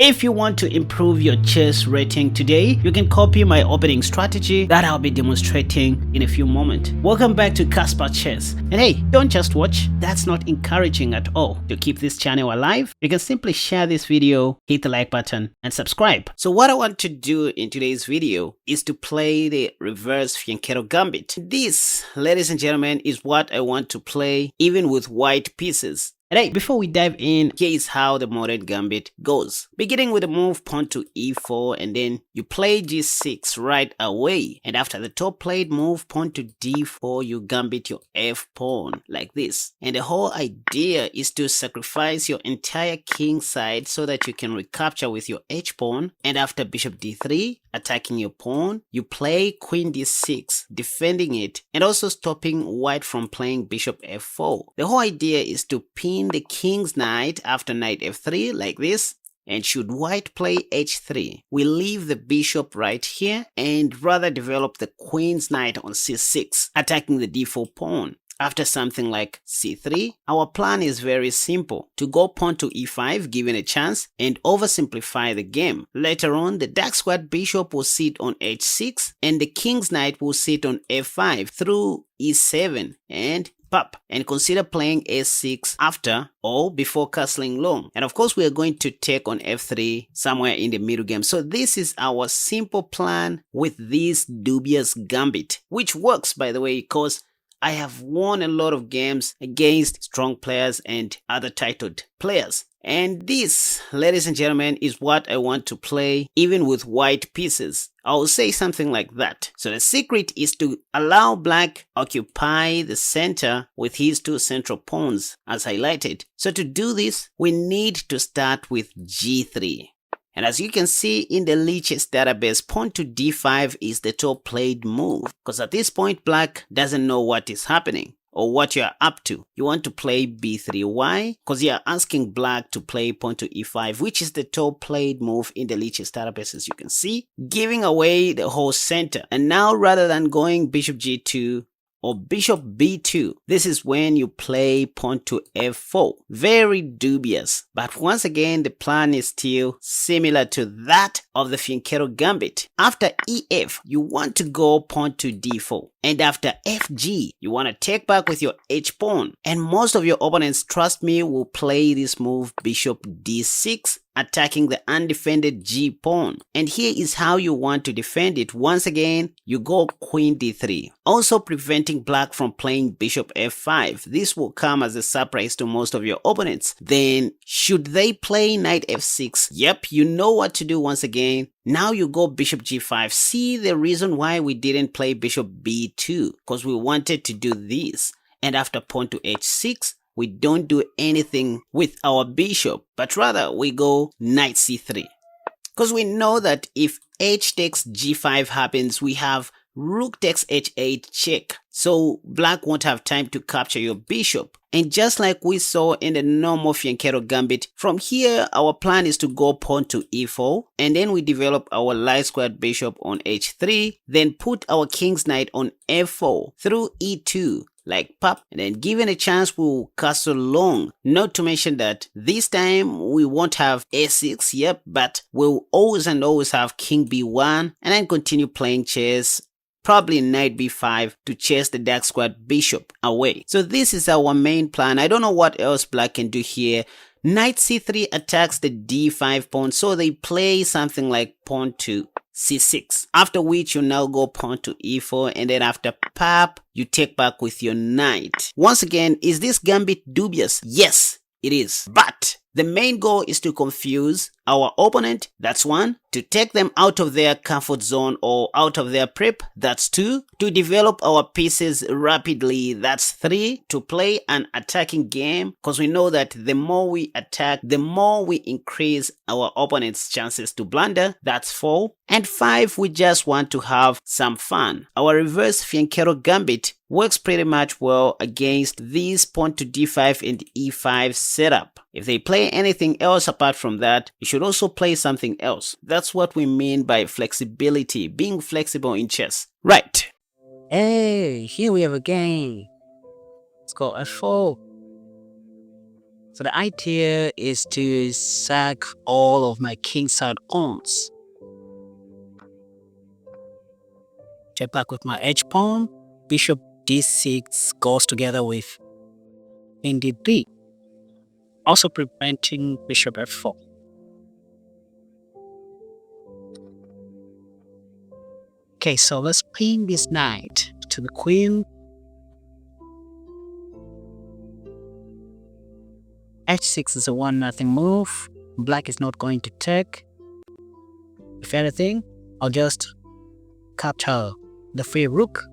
If you want to improve your chess rating today, you can copy my opening strategy that I'll be demonstrating in a few moments. Welcome back to Casper Chess. And hey, don't just watch, that's not encouraging at all. To keep this channel alive, you can simply share this video, hit the like button, and subscribe. So what I want to do in today's video is to play the reverse Fianchetto Gambit. This, ladies and gentlemen, is what I want to play even with white pieces. And hey, before we dive in, here is how the modern gambit goes. Beginning with a move pawn to e4, and then you play g6 right away. And after the top played move pawn to d4, you gambit your f pawn like this. And the whole idea is to sacrifice your entire king side so that you can recapture with your h pawn. And after bishop d3, attacking your pawn, you play queen d6, defending it, and also stopping white from playing bishop f4. The whole idea is to pin the king's knight after knight f3 like this, and should white play h3, we leave the bishop right here and rather develop the queen's knight on c6, attacking the d4 pawn. After something like c3, our plan is very simple: to go pawn to e5 given a chance and oversimplify the game. Later on, the dark squared bishop will sit on h6 and the king's knight will sit on f5 through e7 and pop, and consider playing a6 after or before castling long. And of course, we are going to take on f3 somewhere in the middle game. So this is our simple plan with this dubious gambit, which works, by the way, because I have won a lot of games against strong players and other titled players. And this, ladies and gentlemen, is what I want to play even with white pieces. I'll say something like that. So the secret is to allow black occupy the center with his two central pawns as highlighted. So to do this, we need to start with g3. And as you can see in the Lichess database, pawn to d5 is the top played move, because at this point black doesn't know what is happening or what you are up to. You want to play b3. Why? Because you are asking black to play pawn to e5, which is the top played move in the Lichess database, as you can see, giving away the whole center. And now, rather than going bishop g2 or bishop b2, this is when you play pawn to f4. Very dubious, but once again the plan is still similar to that of the Fianchetto Gambit. After ef, you want to go pawn to d4, and after fg, you want to take back with your h pawn. And most of your opponents, trust me, will play this move bishop d6, attacking the undefended g pawn. And here is how you want to defend it. Once again, you go queen d3, also preventing black from playing bishop f5. This will come as a surprise to most of your opponents. Then should they play knight f6? Yep, you know what to do. Once again, now you go bishop g5. See the reason why we didn't play bishop b2, because we wanted to do this. And after pawn to h6, we don't do anything with our bishop, but rather we go knight c3. Because we know that if h takes g5 happens, we have rook takes h8 check. So black won't have time to capture your bishop. And just like we saw in the normal Fianchetto Gambit, from here our plan is to go pawn to e4, and then we develop our light squared bishop on h3, then put our king's knight on f4 through e2. Like pop, and then given a chance we will castle long. Not to mention that this time we won't have a6, yep, but we'll always and always have king b1, and then continue playing chess, probably knight b5 to chase the dark squared bishop away. So this is our main plan. I don't know what else black can do here. Knight c3 attacks the d5 pawn, so they play something like pawn to c6, after which you now go pawn to e4, and then after pop, you take back with your knight. Once again, is this gambit dubious? Yes, it is. But the main goal is to confuse our opponent, that's one. To take them out of their comfort zone or out of their prep, that's two. To develop our pieces rapidly, that's three. To play an attacking game, because we know that the more we attack, the more we increase our opponent's chances to blunder, that's four. And five, we just want to have some fun. Our reverse Fianchetto Gambit works pretty much well against this pawn to d5 and e5 setup. If they play anything else apart from that, you should also play something else. That's what we mean by flexibility, being flexible in chess. Right. Hey, here we have a game. Let's go f4. So the idea is to sack all of my kingside pawns. Check back with my edge pawn. Bishop d6 goes together with queen d3, also preventing bishop f4. Okay, so let's pin this knight to the queen. h6 is a 1-0 move. Black is not going to take. If anything, I'll just capture the free rook.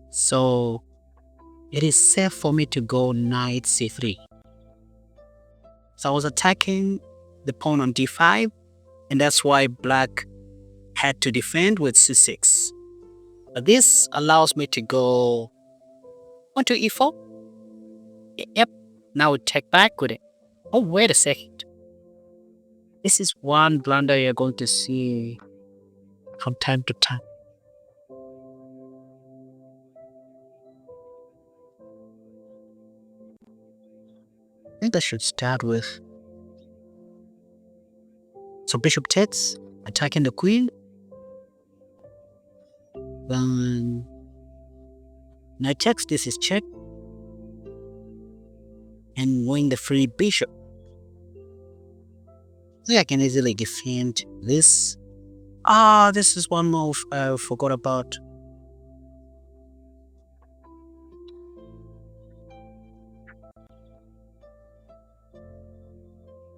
So it is safe for me to go knight c3. So I was attacking the pawn on d5, and that's why black had to defend with c6. But this allows me to go on to e4. Yep, now we take back with it. Oh, wait a second. This is one blunder you're going to see from time to time. I think I should start with. So bishop takes, attacking the queen. Then knight takes, this is check. And win the free bishop. So I can easily defend this. This is one move I forgot about.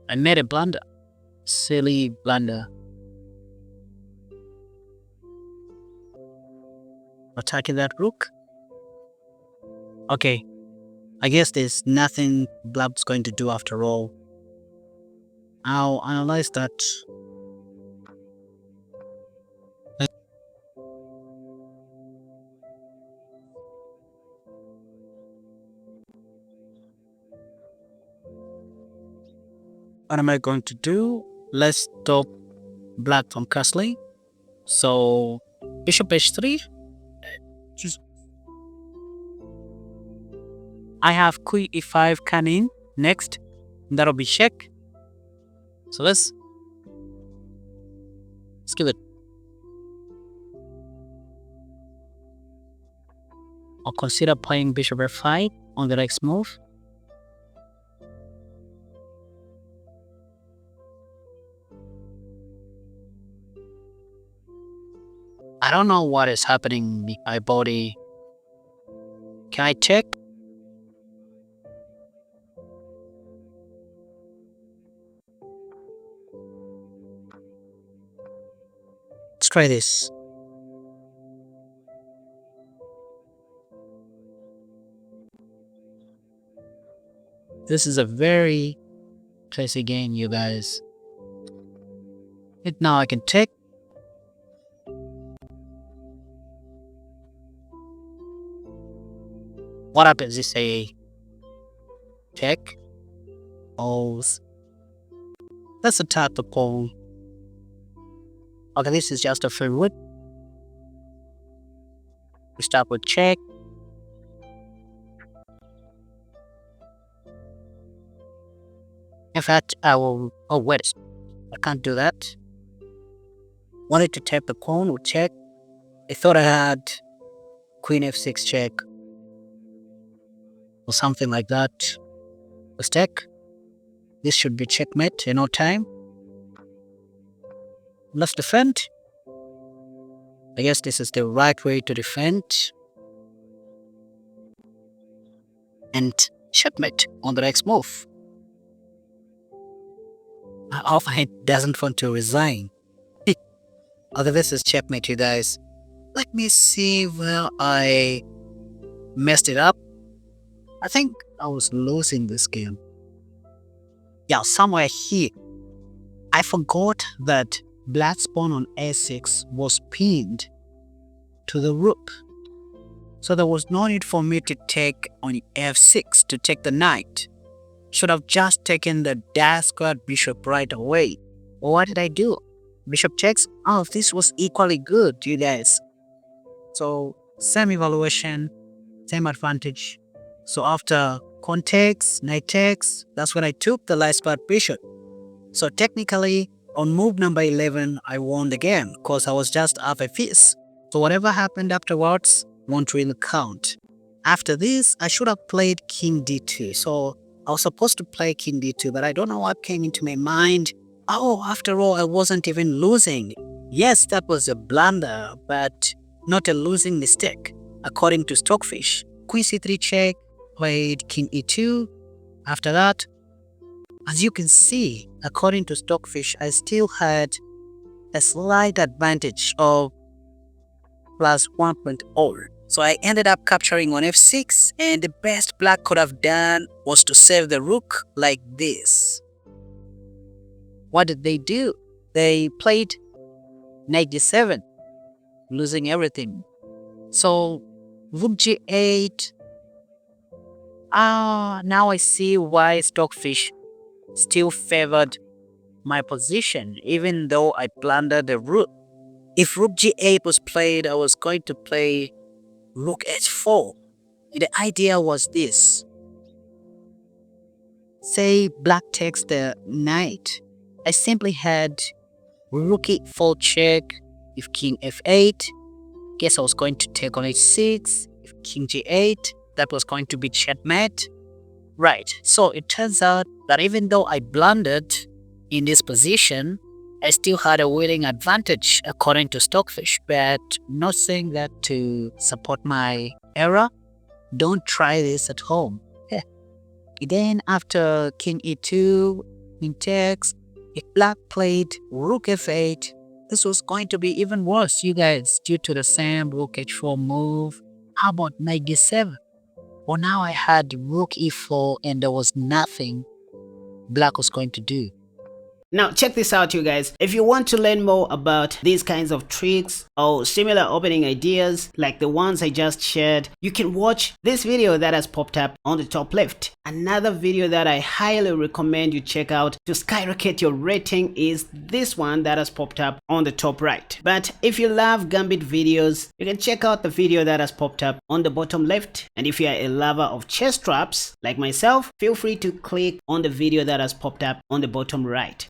I made a blunder. Silly blunder. Attacking that rook. Okay. I guess there's nothing black's going to do after all. I'll analyze that. What am I going to do? Let's stop black from castling. So bishop h3. I have queen e5 cannon next. That'll be check. So let's give it. I'll consider playing bishop f5 on the next move. I don't know what is happening in my body. Can I check? Let's try this. This is a very crazy game, you guys. And now I can take. What happens is a check. Pose. Let's attack the pawn. Okay, this is just a free wood. We start with check. In fact, I will. Oh, wait. I can't do that. Wanted to tap the pawn with check. I thought I had queen f6 check or something like that. Mistake. This should be checkmate in no time. Let's defend. I guess this is the right way to defend. And checkmate on the next move. Alpha doesn't want to resign. Okay, this is checkmate, you guys. Let me see where I messed it up. I think I was losing this game. Yeah, somewhere here. I forgot that black's pawn on a6 was pinned to the rook. So there was no need for me to take on f6 to take the knight. Should have just taken the dash-squared bishop right away. Well, what did I do? Bishop checks. Oh, this was equally good, you guys. So, same evaluation, same advantage. So after Pawn takes, knight takes. That's when I took the last part bishop. So technically, on move number 11, I won the game because I was just half a piece. So whatever happened afterwards won't really count. After this, I should have played king d2. So I was supposed to play king d2, but I don't know what came into my mind. Oh, after all, I wasn't even losing. Yes, that was a blunder, but not a losing mistake, according to Stockfish. Queen c3 check, played king e2. After that, as you can see, according to Stockfish, I still had a slight advantage of plus 1.0. So I ended up capturing on f6, and the best black could have done was to save the rook like this. What did they do? They played knight d7, losing everything. So rook g8. Now I see why Stockfish still favored my position, even though I blundered the rook. If rook g8 was played, I was going to play rook h4. The idea was this. Say black takes the knight. I simply had rook e4 check. If king f8, guess I was going to take on h6. If king g8, that was going to be checkmate. Right, so it turns out that even though I blundered in this position, I still had a winning advantage according to Stockfish, but not saying that to support my error. Don't try this at home. Then after king e2, queen takes, if black played rook f8, this was going to be even worse, you guys, due to the same rook h4 move. How about knight d7? Well, now I had rook e4 and there was nothing black was going to do. Now check this out, you guys. If you want to learn more about these kinds of tricks or similar opening ideas like the ones I just shared, you can watch this video that has popped up on the top left. Another video that I highly recommend you check out to skyrocket your rating is this one that has popped up on the top right. But if you love Gambit videos, you can check out the video that has popped up on the bottom left. And if you are a lover of chess traps like myself, feel free to click on the video that has popped up on the bottom right.